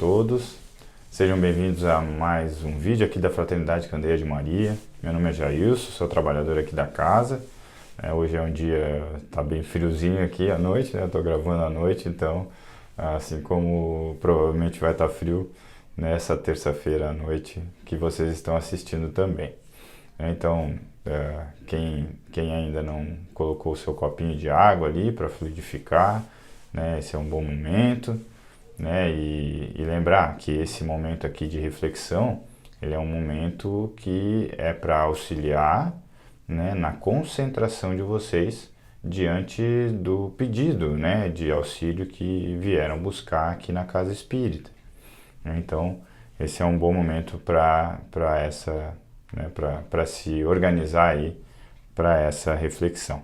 todos, sejam bem-vindos a mais um vídeo aqui da Fraternidade Candeia de Maria. Meu nome é Jailson, sou trabalhador aqui da casa. Hoje é um dia, tá bem friozinho aqui à noite, né? Estou gravando à noite, então, assim como provavelmente vai estar frio nessa terça-feira à noite que vocês estão assistindo também. Então, quem ainda não colocou o seu copinho de água ali para fluidificar, né? Esse é um bom momento. Né? E lembrar que esse momento aqui de reflexão, ele é um momento que é para auxiliar, né, na concentração de vocês diante do pedido, né, de auxílio que vieram buscar aqui na Casa Espírita. Então, esse é um bom momento para essa, né, para se organizar aí para essa reflexão.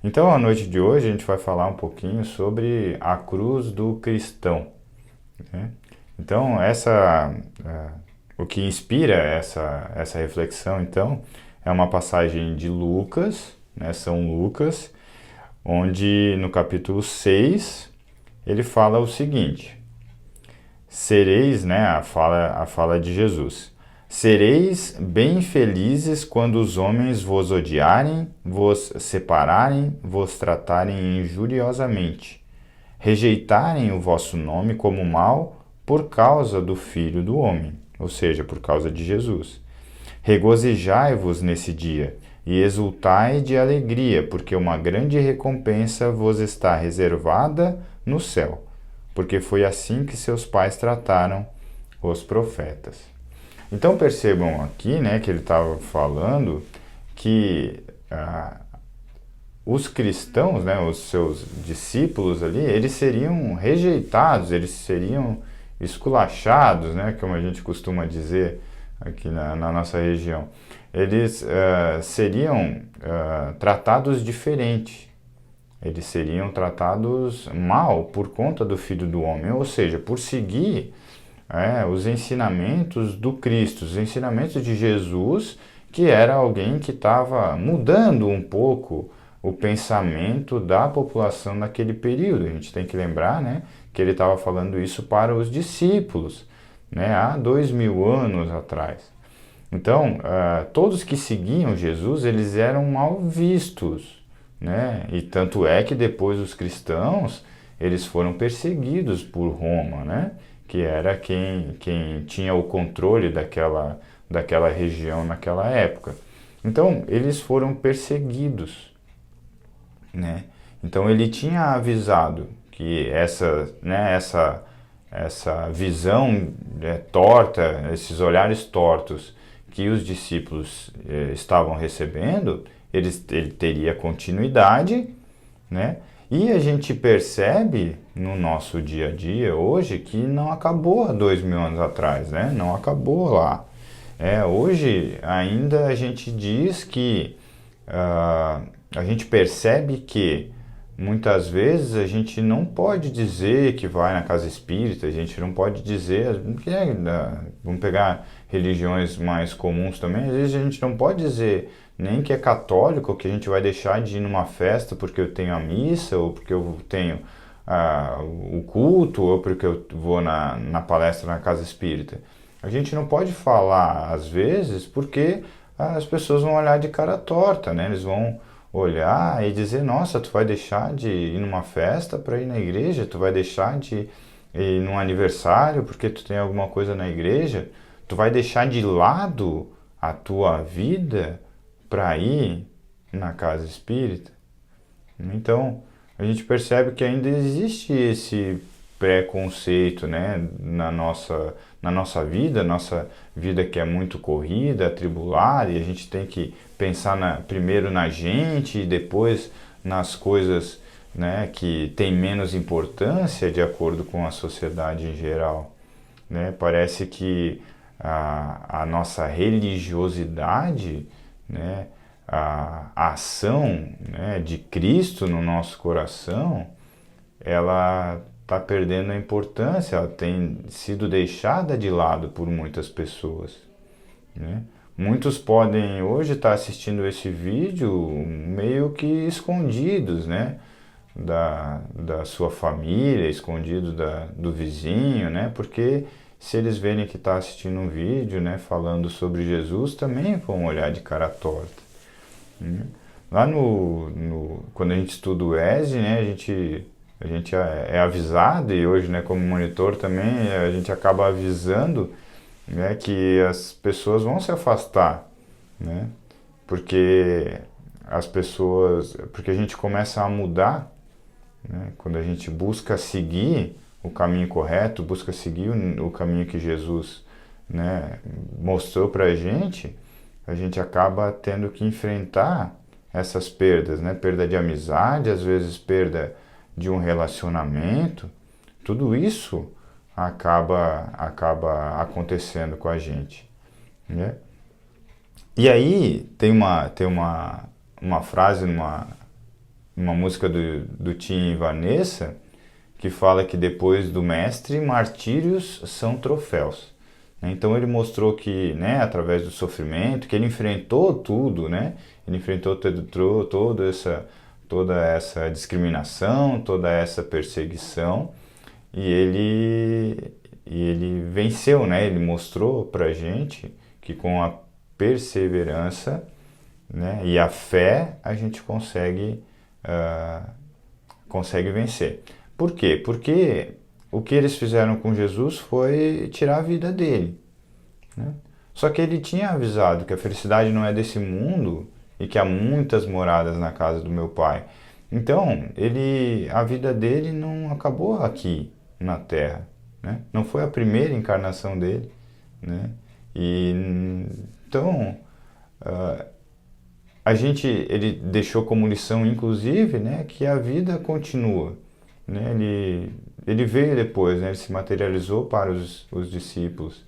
Então, a noite de hoje a gente vai falar um pouquinho sobre a cruz do cristão. Então, o que inspira essa reflexão, então, é uma passagem de Lucas, né, São Lucas, onde no capítulo 6 ele fala o seguinte: sereis, né, a fala de Jesus, sereis bem felizes quando os homens vos odiarem, vos separarem, vos tratarem injuriosamente, rejeitarem o vosso nome como mal por causa do Filho do Homem, ou seja, por causa de Jesus. Regozijai-vos nesse dia e exultai de alegria, porque uma grande recompensa vos está reservada no céu, porque foi assim que seus pais trataram os profetas. Então percebam aqui, né, que ele estava falando que os cristãos, né, os seus discípulos ali, eles seriam rejeitados, eles seriam esculachados, né, como a gente costuma dizer aqui na nossa região. Eles seriam tratados diferente, eles seriam tratados mal por conta do Filho do Homem, ou seja, por seguir os ensinamentos do Cristo, os ensinamentos de Jesus, que era alguém que estava mudando um pouco o pensamento da população naquele período. A gente tem que lembrar, né, que ele estava falando isso para os discípulos, né, há 2000 anos atrás. Então, todos que seguiam Jesus, eles eram mal vistos, né, e tanto é que depois os cristãos, eles foram perseguidos por Roma, né, que era quem tinha o controle daquela região naquela época. Então, eles foram perseguidos, né? Então ele tinha avisado que essa visão torta, esses olhares tortos que os discípulos estavam recebendo, ele teria continuidade, né? E a gente percebe no nosso dia a dia hoje que não acabou há 2000 anos atrás, né? Não acabou lá. Hoje ainda a gente diz que a gente percebe que muitas vezes a gente não pode dizer que vai na casa espírita, a gente não pode dizer, vamos pegar religiões mais comuns também, às vezes a gente não pode dizer nem que é católico, que a gente vai deixar de ir numa festa porque eu tenho a missa, ou porque eu tenho o culto, ou porque eu vou na palestra na casa espírita. A gente não pode falar às vezes porque as pessoas vão olhar de cara torta, né? Eles vão olhar e dizer: nossa, tu vai deixar de ir numa festa para ir na igreja? Tu vai deixar de ir num aniversário porque tu tem alguma coisa na igreja? Tu vai deixar de lado a tua vida para ir na casa espírita? Então, a gente percebe que ainda existe esse preconceito, né, na nossa vida que é muito corrida, atribulada, e a gente tem que pensar primeiro na gente e depois nas coisas, né, que têm menos importância de acordo com a sociedade em geral, né? Parece que a nossa religiosidade, né, a ação, né, de Cristo no nosso coração, ela está perdendo a importância, ela tem sido deixada de lado por muitas pessoas, né? Muitos podem hoje estar assistindo esse vídeo meio que escondidos, né? da sua família, escondido do vizinho, né? Porque se eles verem que está assistindo um vídeo, né, falando sobre Jesus, também vão olhar de cara torta, né? Lá quando a gente estuda o ESE, né, a gente é avisado, e hoje, né, como monitor também, a gente acaba avisando, né, que as pessoas vão se afastar, né? Porque porque a gente começa a mudar, né? Quando a gente busca seguir o caminho correto, busca seguir o caminho que Jesus, né, mostrou para a gente acaba tendo que enfrentar essas perdas, né? Perda de amizade, às vezes perda de um relacionamento. Tudo isso acaba acontecendo com a gente, né? E aí uma frase numa música do Tim e Vanessa que fala que depois do mestre, martírios são troféus. Então ele mostrou que, né, através do sofrimento, que ele enfrentou tudo, né? Ele enfrentou toda essa discriminação, toda essa perseguição, e ele venceu, né? Ele mostrou pra gente que com a perseverança, né, e a fé a gente consegue vencer. Por quê? Porque o que eles fizeram com Jesus foi tirar a vida dele, né? Só que ele tinha avisado que a felicidade não é desse mundo e que há muitas moradas na casa do meu pai. Então, a vida dele não acabou aqui na Terra, né? Não foi a primeira encarnação dele, né? Então, ele deixou como lição, inclusive, né, que a vida continua, né? Ele veio depois, né? Ele se materializou para os discípulos,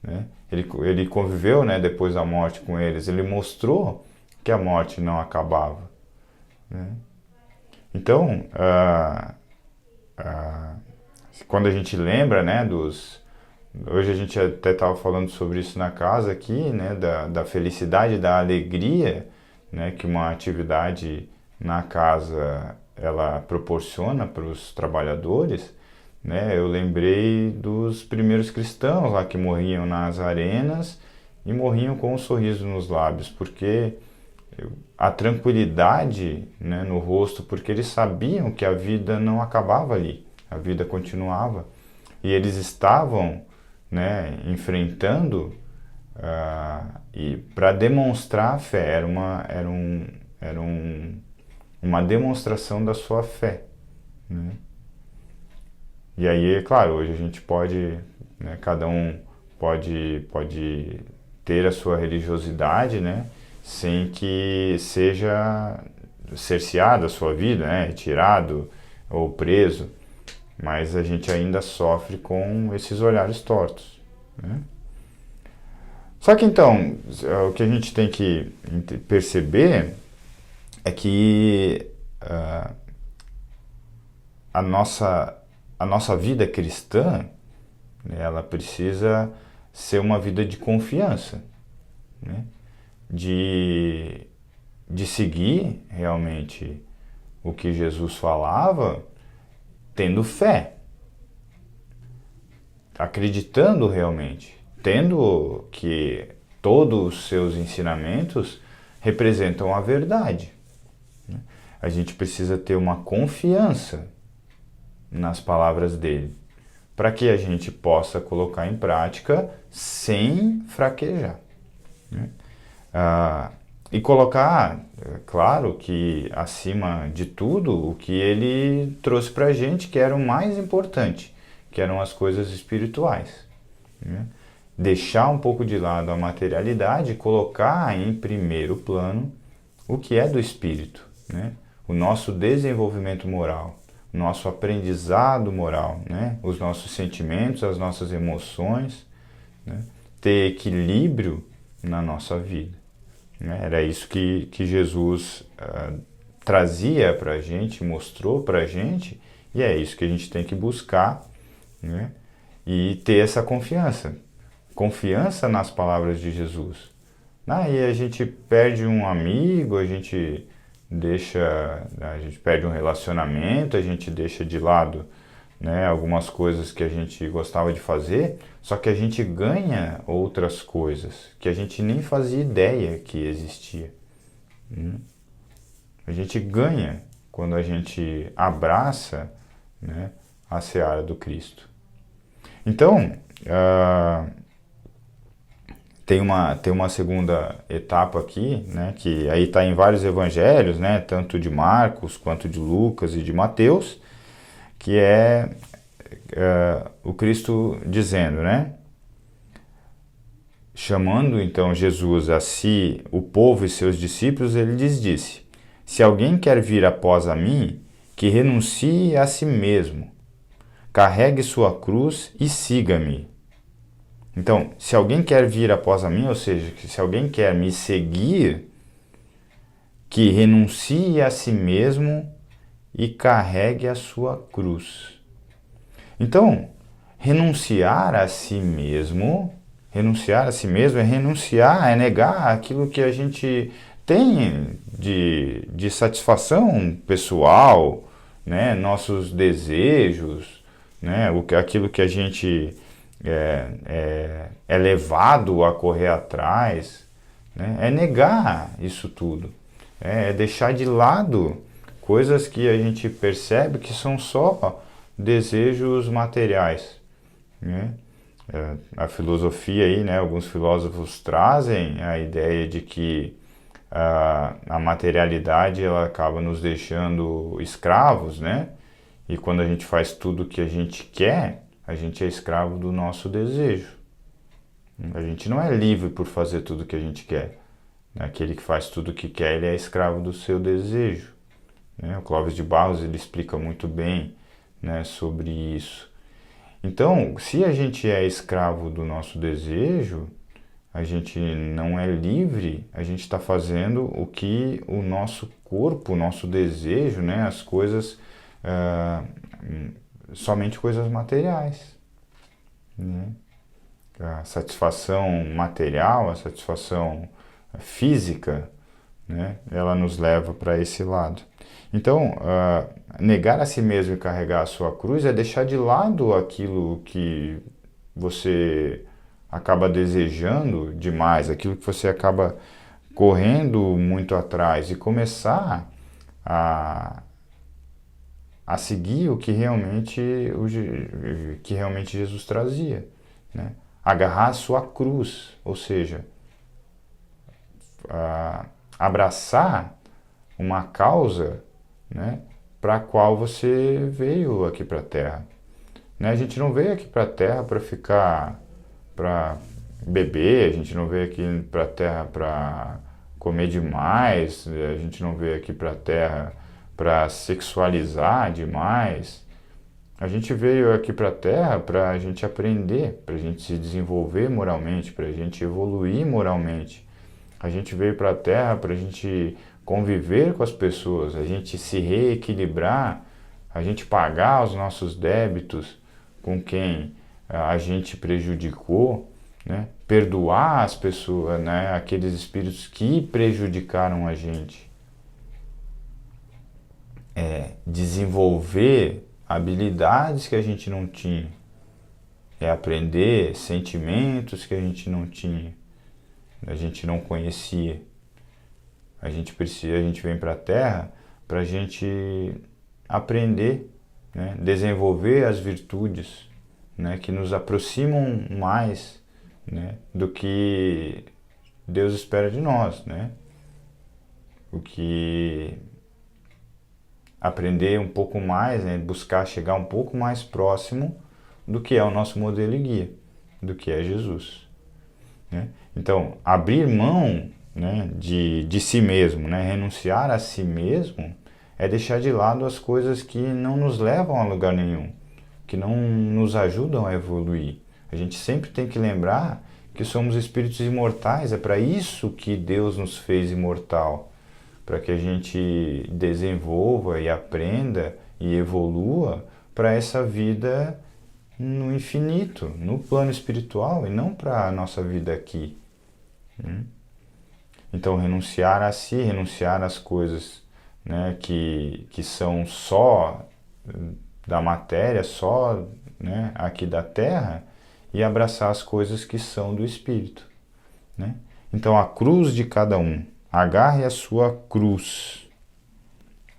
né? Ele conviveu, né, depois da morte com eles. Ele mostrou que a morte não acabava, né? Então, quando a gente lembra, né, hoje a gente até estava falando sobre isso na casa aqui, né, da felicidade, da alegria, né, que uma atividade na casa ela proporciona para os trabalhadores, né? Eu lembrei dos primeiros cristãos lá que morriam nas arenas e morriam com um sorriso nos lábios, porque a tranquilidade, né, no rosto, porque eles sabiam que a vida não acabava ali, a vida continuava, e eles estavam, né, enfrentando e para demonstrar a fé, era uma demonstração da sua fé, né? E aí, é claro, hoje a gente pode, né, cada um pode ter a sua religiosidade, né, sem que seja cerceada a sua vida, né, retirado ou preso, mas a gente ainda sofre com esses olhares tortos, né? Só que então, o que a gente tem que perceber é que a nossa vida cristã, né, ela precisa ser uma vida de confiança, né? De seguir realmente o que Jesus falava, tendo fé, acreditando realmente, tendo que todos os seus ensinamentos representam a verdade, né? A gente precisa ter uma confiança nas palavras dele, para que a gente possa colocar em prática sem fraquejar, né? E colocar, claro que acima de tudo, o que ele trouxe para a gente, que era o mais importante, que eram as coisas espirituais, né? Deixar um pouco de lado a materialidade e colocar em primeiro plano o que é do espírito, né? O nosso desenvolvimento moral, o nosso aprendizado moral, né? Os nossos sentimentos, as nossas emoções, né? Ter equilíbrio na nossa vida, né? Era isso que Jesus trazia para a gente, mostrou para a gente, e é isso que a gente tem que buscar, né? E ter essa confiança nas palavras de Jesus. Aí a gente perde um amigo, a gente a gente perde um relacionamento, a gente deixa de lado, né, algumas coisas que a gente gostava de fazer, só que a gente ganha outras coisas que a gente nem fazia ideia que existia. A gente ganha quando a gente abraça, né, a seara do Cristo. Então, tem uma segunda etapa aqui, né, que aí está em vários evangelhos, né, tanto de Marcos quanto de Lucas e de Mateus, que é o Cristo dizendo, né, chamando então Jesus a si, o povo e seus discípulos, ele lhes disse: se alguém quer vir após a mim, que renuncie a si mesmo, carregue sua cruz e siga-me. Então, se alguém quer vir após a mim, ou seja, se alguém quer me seguir, que renuncie a si mesmo e carregue a sua cruz. Então, renunciar a si mesmo é renunciar, é negar aquilo que a gente tem de satisfação pessoal, né, nossos desejos, né, aquilo que a gente é levado a correr atrás, né, é negar isso tudo, é deixar de lado coisas que a gente percebe que são só desejos materiais, né? A filosofia aí, né, alguns filósofos trazem a ideia de que a materialidade ela acaba nos deixando escravos, né? E quando a gente faz tudo o que a gente quer, a gente é escravo do nosso desejo. A gente não é livre por fazer tudo o que a gente quer. Aquele que faz tudo o que quer, ele é escravo do seu desejo, né? O Clóvis de Barros ele explica muito bem, né, sobre isso. Então, se a gente é escravo do nosso desejo, a gente não é livre, a gente está fazendo o que o nosso corpo, o nosso desejo, né, as coisas, somente coisas materiais, né? A satisfação material, a satisfação física, né, ela nos leva para esse lado. Então, negar a si mesmo e carregar a sua cruz é deixar de lado aquilo que você acaba desejando demais, aquilo que você acaba correndo muito atrás e começar a seguir o que realmente Jesus trazia, né? Agarrar a sua cruz, ou seja, abraçar uma causa, né, para a qual você veio aqui para a Terra. Né? A gente não veio aqui para a Terra para para beber, a gente não veio aqui para a Terra para comer demais, a gente não veio aqui para a Terra para sexualizar demais. A gente veio aqui para a Terra para a gente aprender, para a gente se desenvolver moralmente, para a gente evoluir moralmente. A gente veio para a Terra para a gente conviver com as pessoas, a gente se reequilibrar, a gente pagar os nossos débitos com quem a gente prejudicou, né? Perdoar as pessoas, né? Aqueles espíritos que prejudicaram a gente. Desenvolver habilidades que a gente não tinha, aprender sentimentos que a gente não tinha, a gente não conhecia. A gente vem para a Terra para a gente aprender, né, desenvolver as virtudes, né, que nos aproximam mais, né, do que Deus espera de nós, né? O que aprender um pouco mais, né, buscar chegar um pouco mais próximo do que é o nosso modelo e guia, do que é Jesus, né? Então, abrir mão, né, de si mesmo, né, renunciar a si mesmo, é deixar de lado as coisas que não nos levam a lugar nenhum, que não nos ajudam a evoluir. A gente sempre tem que lembrar que somos espíritos imortais, é para isso que Deus nos fez imortal, para que a gente desenvolva e aprenda e evolua para essa vida no infinito, no plano espiritual e não para a nossa vida aqui. Então, renunciar a si, renunciar às coisas né, que são só da matéria, só, né, aqui da terra, e abraçar as coisas que são do Espírito, né? Então a cruz de cada um, agarre a sua cruz,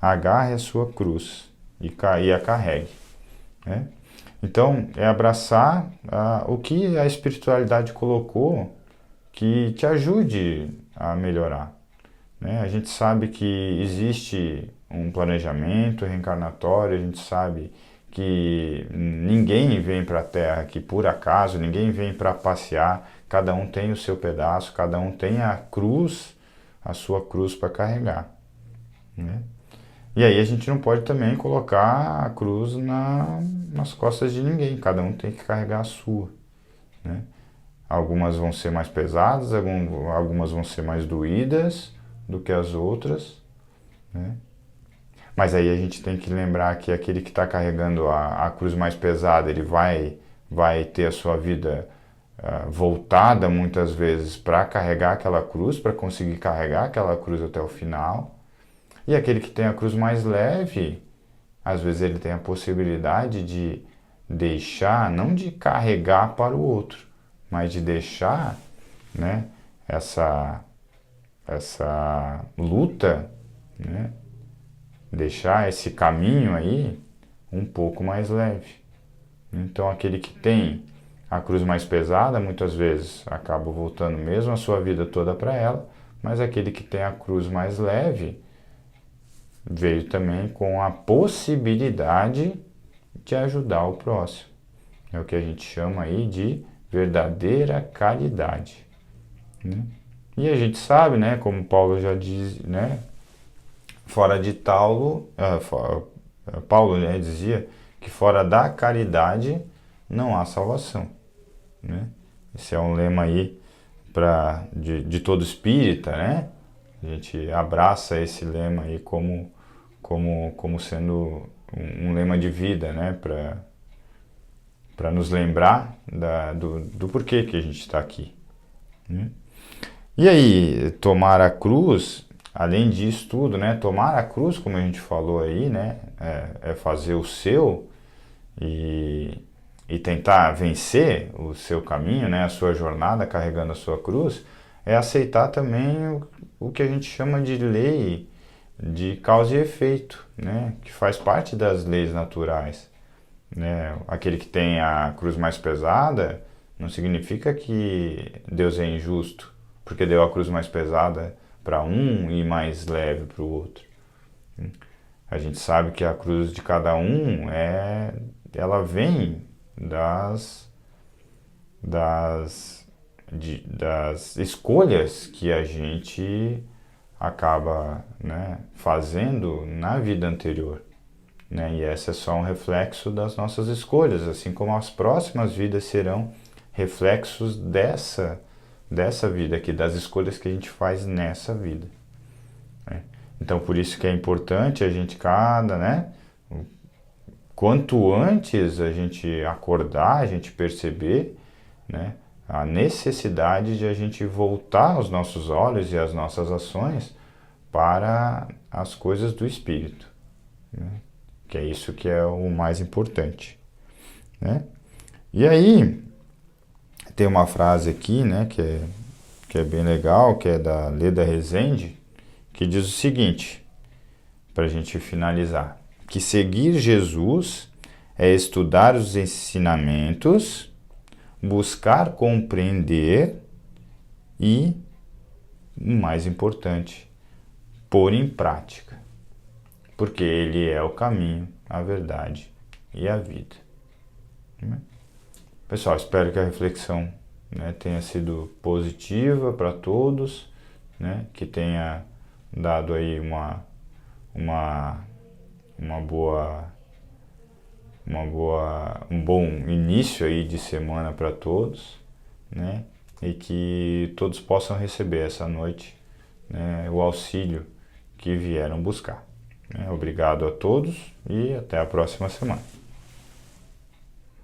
agarre a sua cruz e a carregue, né? Então é abraçar o que a espiritualidade colocou que te ajude a melhorar, né? A gente sabe que existe um planejamento reencarnatório, a gente sabe que ninguém vem para a Terra aqui por acaso, ninguém vem para passear, cada um tem o seu pedaço, cada um tem a cruz, a sua cruz para carregar, né? E aí a gente não pode também colocar a cruz nas costas de ninguém, cada um tem que carregar a sua, né? Algumas vão ser mais pesadas, algumas vão ser mais doídas do que as outras, né? Mas aí a gente tem que lembrar que aquele que está carregando a cruz mais pesada, ele vai ter a sua vida voltada muitas vezes para carregar aquela cruz, para conseguir carregar aquela cruz até o final. E aquele que tem a cruz mais leve, às vezes ele tem a possibilidade de deixar, não de carregar para o outro, mas de deixar, né, essa luta, né, deixar esse caminho aí um pouco mais leve. Então aquele que tem a cruz mais pesada, muitas vezes acaba voltando mesmo a sua vida toda para ela, mas aquele que tem a cruz mais leve veio também com a possibilidade de ajudar o próximo. É o que a gente chama aí de verdadeira caridade, né? E a gente sabe, né, como Paulo já diz, né, Paulo, né, dizia que fora da caridade não há salvação, né? Esse é um lema aí de todo espírita, né? A gente abraça esse lema aí como sendo um lema de vida, né? Para nos lembrar do porquê que a gente está aqui, né? E aí, tomar a cruz, além disso tudo, né? Tomar a cruz, como a gente falou aí, né? É fazer o seu e tentar vencer o seu caminho, né? A sua jornada carregando a sua cruz, é aceitar também o que a gente chama de lei de causa e efeito, né? Que faz parte das leis naturais, né? Aquele que tem a cruz mais pesada não significa que Deus é injusto, porque deu a cruz mais pesada para um e mais leve para o outro. A gente sabe que a cruz de cada um ela vem das escolhas que a gente acaba, né, fazendo na vida anterior, né? E essa é só um reflexo das nossas escolhas, assim como as próximas vidas serão reflexos dessa vida aqui, das escolhas que a gente faz nessa vida, né? Então por isso que é importante a gente né, quanto antes a gente acordar, a gente perceber, né, a necessidade de a gente voltar os nossos olhos e as nossas ações para as coisas do Espírito, né? Que é isso que é o mais importante, né? E aí tem uma frase aqui, né, que é bem legal, que é da Leda Rezende, que diz o seguinte, para a gente finalizar, que seguir Jesus é estudar os ensinamentos, buscar compreender e, o mais importante, pôr em prática, porque ele é o caminho, a verdade e a vida, né? Pessoal, espero que a reflexão, né, tenha sido positiva para todos, né, que tenha dado aí um bom início aí de semana para todos, né, e que todos possam receber essa noite, né, o auxílio que vieram buscar, né? Obrigado a todos e até a próxima semana.